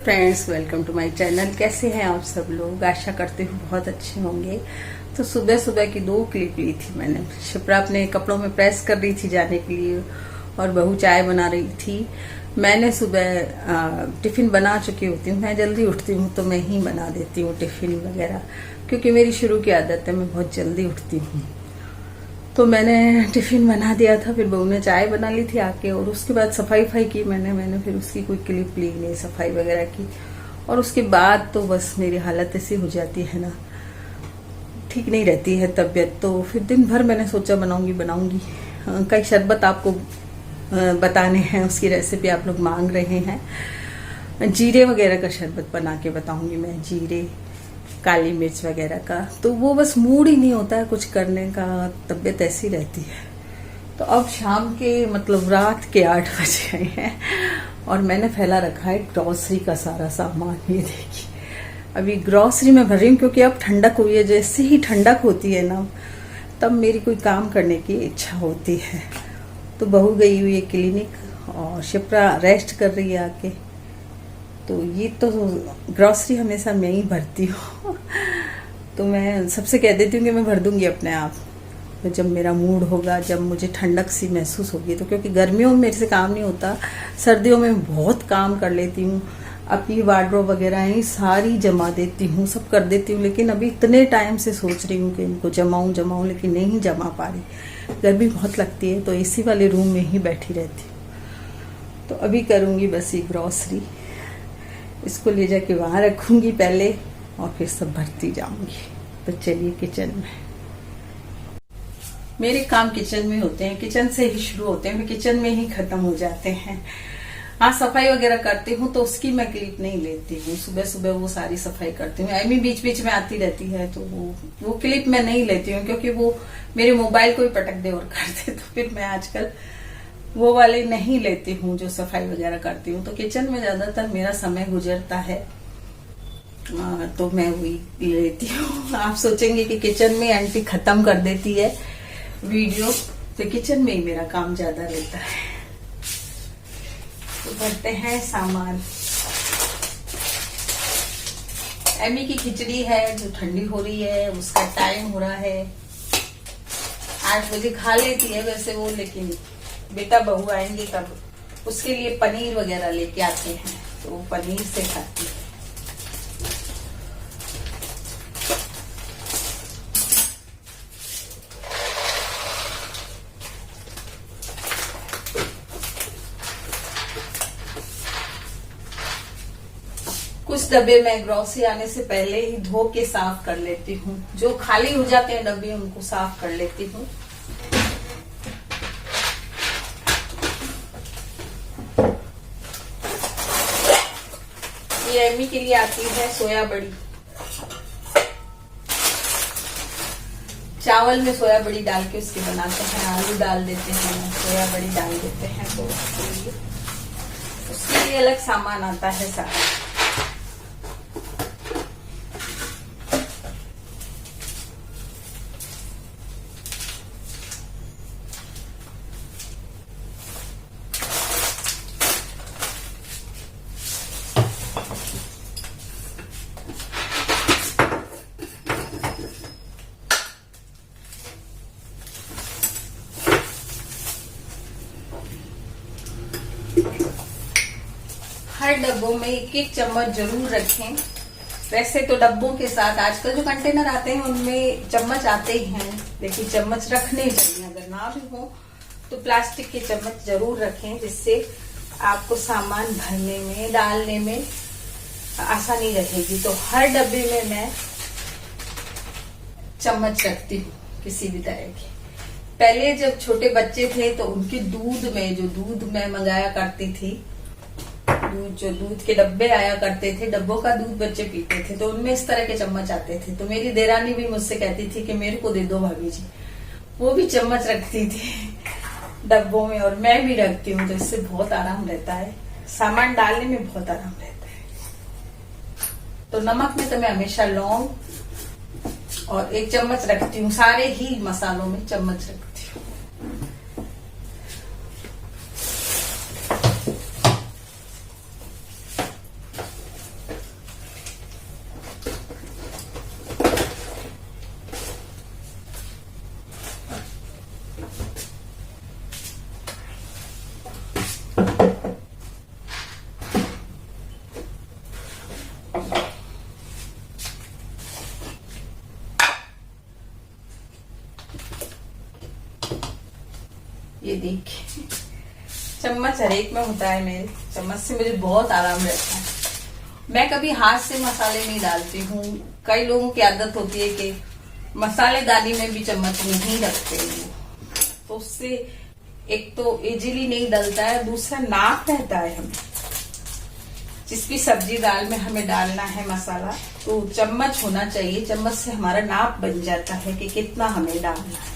Friends, welcome to my channel. कैसे हैं आप सब लोग? आशा करते हूँ बहुत अच्छे होंगे। तो सुबह सुबह की 2 क्लिप ली थी मैंने। शिप्रा अपने कपड़ों में प्रेस कर रही थी जाने के लिए और बहू चाय बना रही थी। मैंने सुबह टिफिन बना चुकी होती हूँ। मैं जल्दी उठती हूँ तो मैं ही बना देती हूँ टिफिन वगैरह, क्योंकि मेरी शुरू की आदत है, मैं बहुत जल्दी उठती हूँ। तो मैंने टिफिन बना दिया था, फिर बहू ने चाय बना ली थी आके, और उसके बाद सफाई की मैंने फिर उसकी कोई क्लिप ली नहीं सफाई वगैरह की। और उसके बाद तो बस मेरी हालत ऐसी हो जाती है ना, ठीक नहीं रहती है तबीयत। तो फिर दिन भर मैंने सोचा बनाऊंगी। कई शरबत आपको बताने हैं, उसकी रेसिपी आप लोग मांग रहे हैं। जीरे वगैरह का शरबत बना के बताऊंगी मैं, जीरे काली मिर्च वगैरह का। तो वो बस मूड ही नहीं होता है कुछ करने का, तबीयत ऐसी रहती है। तो अब शाम के मतलब रात के 8 बज गए हैं और मैंने फैला रखा है ग्रॉसरी का सारा सामान। ये देखिए, अभी ग्रॉसरी में भर रही हूँ क्योंकि अब ठंडक हुई है। जैसे ही ठंडक होती है ना, तब मेरी कोई काम करने की इच्छा होती है। तो बहू गई हुई है क्लिनिक और शिप्रा रेस्ट कर रही है आके। तो ये तो ग्रॉसरी हमेशा मैं ही भरती हूँ। तो मैं सबसे कह देती हूँ कि मैं भर दूंगी अपने आप, तो जब मेरा मूड होगा, जब मुझे ठंडक सी महसूस होगी। तो क्योंकि गर्मियों में मेरे से काम नहीं होता, सर्दियों में बहुत काम कर लेती हूँ। अपनी वार्डरोब वगैरह ही सारी जमा देती हूँ, सब कर देती हूँ। लेकिन अभी इतने टाइम से सोच रही हूँ कि इनको जमाऊँ, लेकिन नहीं जमा पा रही। गर्मी बहुत लगती है तो एसी वाले रूम में ही बैठी रहती हूँ। तो अभी करूँगी बस ये ग्रॉसरी, इसको ले जाके वहां रखूंगी पहले और फिर सब भरती जाऊंगी। तो चलिए किचन में। मेरे काम किचन में होते हैं, किचन से ही शुरू होते हैं, किचन में ही खत्म हो जाते हैं। हाँ, सफाई वगैरह करती हूँ तो उसकी मैं क्लिप नहीं लेती हूँ। सुबह सुबह वो सारी सफाई करती हूँ। एमी बीच बीच में आती रहती है तो वो क्लिप मैं नहीं लेती हूँ, क्योंकि वो मेरे मोबाइल को ही पटक दे और कर दे। तो फिर मैं आजकल वो वाले नहीं लेती हूँ जो सफाई वगैरह करती हूँ। तो किचन में ज्यादातर मेरा समय गुजरता है, तो मैं वही लेती हूँ। आप सोचेंगे कि किचन में आंटी खत्म कर देती है वीडियो, तो किचन में ही मेरा काम ज्यादा रहता है। तो भरते हैं सामान। एमी की खिचड़ी है जो ठंडी हो रही है, उसका टाइम हो रहा है। 8 बजे खा लेती है वैसे वो, लेकिन बेटा बहू आएंगे तब उसके लिए पनीर वगैरह लेके आते हैं, तो वो पनीर से खाती है। कुछ डब्बे मैं ग्रोसरी आने से पहले ही धो के साफ कर लेती हूँ। जो खाली हो जाते हैं डब्बे उनको साफ कर लेती हूँ। ये एमी के लिए आती है सोया बड़ी। चावल में सोया बड़ी डाल के उसके बनाते हैं, आलू डाल देते हैं, सोया बड़ी डाल देते हैं। तो उसके लिए अलग सामान आता है सारा। हर डब्बों में 1-1 चम्मच जरूर रखें। वैसे तो डब्बों के साथ आजकल जो कंटेनर आते हैं उनमें चम्मच आते ही हैं, लेकिन चम्मच रखने चाहिए। अगर ना भी हो तो प्लास्टिक के चम्मच जरूर रखें, जिससे आपको सामान भरने में, डालने में आसानी रहेगी। तो हर डब्बे में मैं चम्मच रखती हूँ किसी भी तरह की। पहले जब छोटे बच्चे थे तो उनके दूध में, जो दूध मैं मंगाया करती थी, जो दूध के डब्बे आया करते थे, डब्बों का दूध बच्चे पीते थे, तो उनमें इस तरह के चम्मच आते थे। तो मेरी देरानी भी मुझसे कहती थी कि मेरे को दे दो भाभी जी। वो भी चम्मच रखती थी डब्बों में, और मैं भी रखती हूँ। तो इससे बहुत आराम रहता है, सामान डालने में बहुत आराम रहता है। तो नमक में तो मैं हमेशा लौंग और 1 चम्मच रखती हूँ। सारे ही मसालों में चम्मच रखती हूँ। ये देखिए, चम्मच हर एक में होता है मेरे। चम्मच से मुझे बहुत आराम रहता है। मैं कभी हाथ से मसाले नहीं डालती हूँ। कई लोगों की आदत होती है कि मसालेदानी में भी चम्मच नहीं रखते हैं, तो उससे एक तो इजीली नहीं डलता है, दूसरा नाप रहता है। हमें जिस भी सब्जी दाल में हमें डालना है मसाला, तो चम्मच होना चाहिए। चम्मच से हमारा नाप बन जाता है कि कितना हमें डालना है।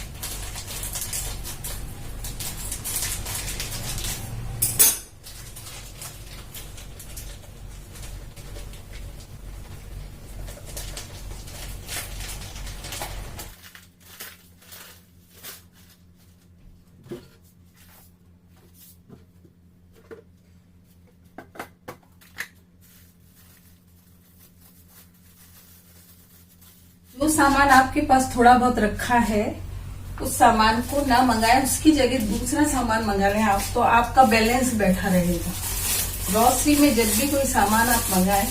जो सामान आपके पास थोड़ा बहुत रखा है, उस सामान को ना मंगाएं, उसकी जगह दूसरा सामान मंगा लें आप, तो आपका बैलेंस बैठा रहेगा। ग्रोसरी में जब भी कोई सामान आप मंगाएं,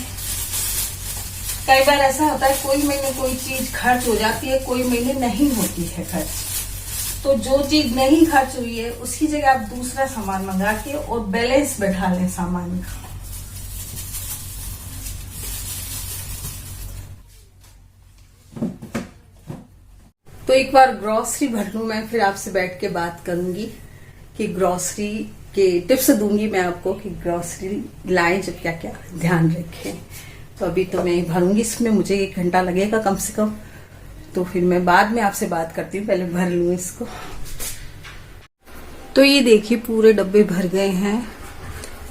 कई बार ऐसा होता है कोई महीने कोई चीज खर्च हो जाती है, कोई महीने नहीं होती है खर्च। तो जो चीज नहीं खर्च हुई है उसकी जगह आप दूसरा सामान मंगा के और बैलेंस बैठा लें सामान का। तो एक बार ग्रोसरी भर लूं, मैं फिर आपसे बैठ के बात करूंगी कि ग्रोसरी के टिप्स दूंगी मैं आपको कि ग्रोसरी लाएं जब क्या क्या ध्यान रखें। तो अभी तो मैं भरूंगी, इसमें मुझे 1 घंटा लगेगा कम से कम। तो फिर मैं बाद में आपसे बात करती हूँ, पहले भर लूं इसको। तो ये देखिए पूरे डब्बे भर गए हैं।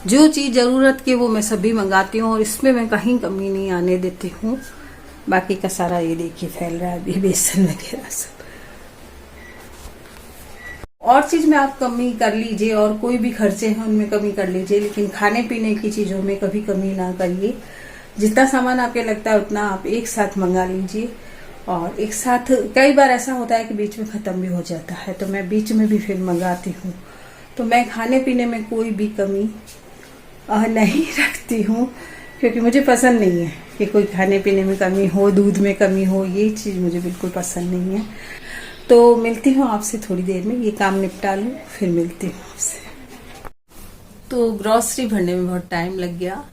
जो चीज जरूरत की वो मैं सभी मंगाती हूँ और इसमें मैं कहीं कमी नहीं आने देती हूँ। बाकी का सारा ये देखिए फैल रहा है अभी, बेसन वगैरह सब। और चीज में आप कमी कर लीजिए और कोई भी खर्चे हैं उनमें कमी कर लीजिए, लेकिन खाने पीने की चीजों में कभी कमी ना करिए। जितना सामान आपके लगता है उतना आप एक साथ मंगा लीजिए। और एक साथ कई बार ऐसा होता है कि बीच में खत्म भी हो जाता है, तो मैं बीच में भी फिर मंगाती हूँ। तो मैं खाने पीने में कोई भी कमी नहीं रखती हूँ, क्योंकि मुझे पसंद नहीं है कि कोई खाने पीने में कमी हो, दूध में कमी हो। ये चीज मुझे बिल्कुल पसंद नहीं है। तो मिलती हूँ आपसे थोड़ी देर में, ये काम निपटा लूं फिर मिलती हूँ आपसे। तो ग्रोसरी भरने में बहुत टाइम लग गया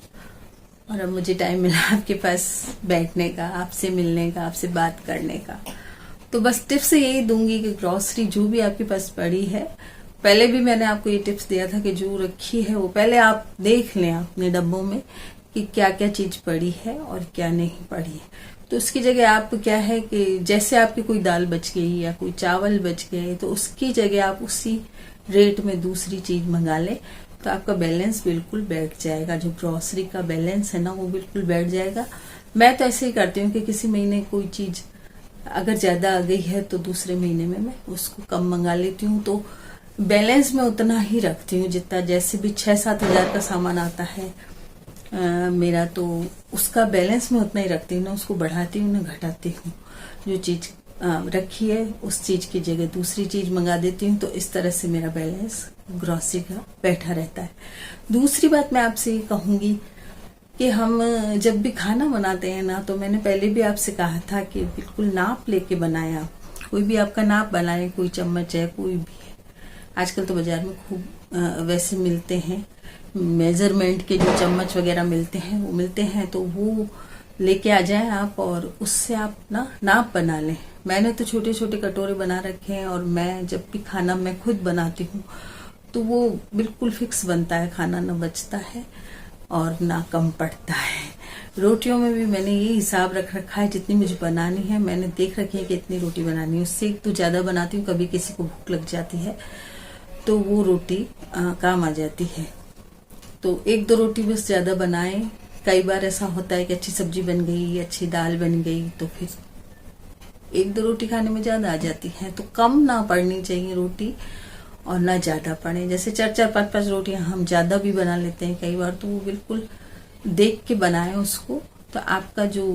और अब मुझे टाइम मिला आपके पास बैठने का, आपसे मिलने का, आपसे बात करने का। तो बस टिप्स यही दूंगी कि ग्रोसरी जो भी आपके पास पड़ी है, पहले भी मैंने आपको ये टिप्स दिया था कि जो रखी है वो पहले आप देख लें अपने डब्बों में कि क्या क्या चीज पड़ी है और क्या नहीं पड़ी है। तो उसकी जगह आप क्या है कि जैसे आपकी कोई दाल बच गई या कोई चावल बच गए, तो उसकी जगह आप उसी रेट में दूसरी चीज मंगा लें, तो आपका बैलेंस बिल्कुल बैठ जाएगा। जो ग्रोसरी का बैलेंस है ना, वो बिल्कुल बैठ जाएगा। मैं तो ऐसे ही करती हूँ कि किसी महीने कोई चीज अगर ज्यादा आ गई है तो दूसरे महीने में मैं उसको कम मंगा लेती हूँ। तो बैलेंस में उतना ही रखती हूँ जितना, जैसे भी 6-7 हजार का सामान आता है मेरा, तो उसका बैलेंस में उतना ही रखती हूँ ना, उसको बढ़ाती हूँ ना घटाती हूँ। जो चीज रखी है उस चीज की जगह दूसरी चीज मंगा देती हूँ। तो इस तरह से मेरा बैलेंस ग्रोसरी का बैठा रहता है। दूसरी बात मैं आपसे ये कहूंगी कि हम जब भी खाना बनाते हैं ना, तो मैंने पहले भी आपसे कहा था कि बिल्कुल नाप लेके बनाएं। आप कोई भी आपका नाप बनाएं, कोई चम्मच है कोई भी है। आजकल तो बाजार में खूब वैसे मिलते हैं, मेजरमेंट के जो चम्मच वगैरह मिलते हैं वो मिलते हैं, तो वो लेके आ जाएं आप और उससे आप ना नाप बना लें। मैंने तो छोटे छोटे कटोरे बना रखे हैं और मैं जब भी खाना मैं खुद बनाती हूँ तो वो बिल्कुल फिक्स बनता है खाना, ना बचता है और ना कम पड़ता है। रोटियों में भी मैंने ये हिसाब रख रखा है, जितनी मुझे बनानी है मैंने देख रखी है कि इतनी रोटी बनानी है। उससे एक तो ज्यादा बनाती हूँ, कभी किसी को भूख लग जाती है तो वो रोटी काम आ जाती है। तो 1-2 रोटी बस ज्यादा बनाएं। कई बार ऐसा होता है कि अच्छी सब्जी बन गई, अच्छी दाल बन गई, तो फिर 1-2 रोटी खाने में ज्यादा आ जाती है। तो कम ना पड़नी चाहिए रोटी और ना ज्यादा पड़े। जैसे 4-4, 5-5 रोटियां हम ज्यादा भी बना लेते हैं कई बार, तो वो बिल्कुल देख के बनाएं उसको। तो आपका जो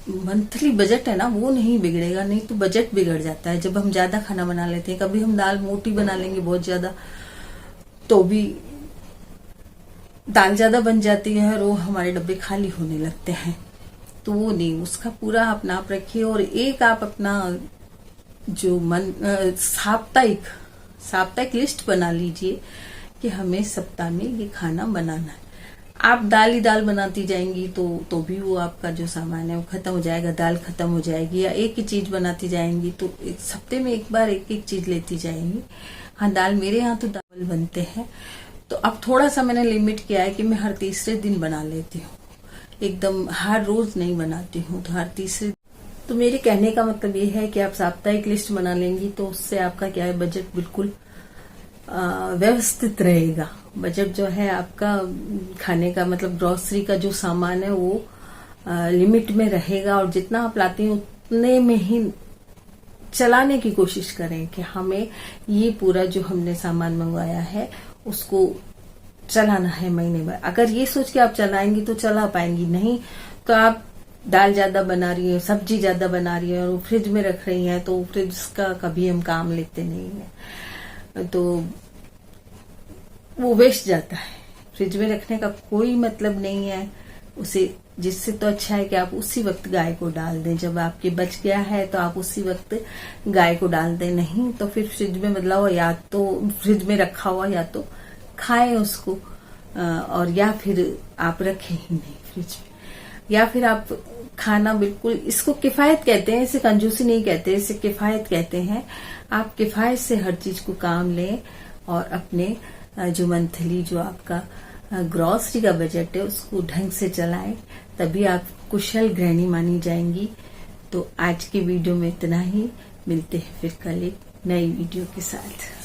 मंथली बजट है ना वो नहीं बिगड़ेगा, नहीं तो बजट बिगड़ जाता है जब हम ज्यादा खाना बना लेते हैं। कभी हम दाल मोटी बना लेंगे बहुत ज्यादा, तो भी दाल ज्यादा बन जाती है और वो हमारे डब्बे खाली होने लगते हैं। तो वो नहीं, उसका पूरा आप नाप रखिए। और एक आप अपना जो साप्ताहिक साप्ताहिक लिस्ट बना लीजिए कि हमें सप्ताह में ये खाना बनाना है। आप दाल ही दाल बनाती जाएंगी तो भी वो आपका जो सामान है वो खत्म हो जाएगा, दाल खत्म हो जाएगी। या एक ही चीज बनाती जाएंगी तो एक हफ्ते में एक बार एक एक चीज लेती जाएंगी। हाँ, दाल मेरे यहाँ तो दाल बनते हैं, तो अब थोड़ा सा मैंने लिमिट किया है कि मैं हर तीसरे दिन बना लेती हूँ, एकदम हर रोज नहीं बनाती हूँ, तो हर तीसरे। तो मेरे कहने का मतलब ये है कि आप साप्ताहिक लिस्ट बना लेंगी तो उससे आपका क्या है, बजट बिल्कुल व्यवस्थित रहेगा। बजट जो है आपका खाने का मतलब ग्रोसरी का जो सामान है वो लिमिट में रहेगा, और जितना आप लाती हैं उतने में ही चलाने की कोशिश करें कि हमें ये पूरा जो हमने सामान मंगवाया है उसको चलाना है महीने भर। अगर ये सोच के आप चलाएंगी तो चला पाएंगी, नहीं तो आप दाल ज्यादा बना रही है, सब्जी ज्यादा बना रही है और वो फ्रिज में रख रही है, तो फ्रिज का कभी हम काम लेते नहीं है, तो वो वेस्ट जाता है। फ्रिज में रखने का कोई मतलब नहीं है उसे, जिससे तो अच्छा है कि आप उसी वक्त गाय को डाल दें। जब आपके बच गया है तो आप उसी वक्त गाय को डाल दें, नहीं तो फिर फ्रिज में बदला हुआ या तो फ्रिज में रखा हुआ या तो खाएं उसको, और या फिर आप रखें ही नहीं फ्रिज में, या फिर आप खाना बिल्कुल, इसको किफायत कहते हैं, इसे कंजूसी नहीं कहते, इसे किफायत कहते हैं। आप किफायत से हर चीज को काम लें और अपने जो मंथली जो आपका ग्रॉसरी का बजट है उसको ढंग से चलाएं, तभी आप कुशल गृहिणी मानी जाएंगी। तो आज की वीडियो में इतना ही, मिलते हैं फिर कल एक नई वीडियो के साथ।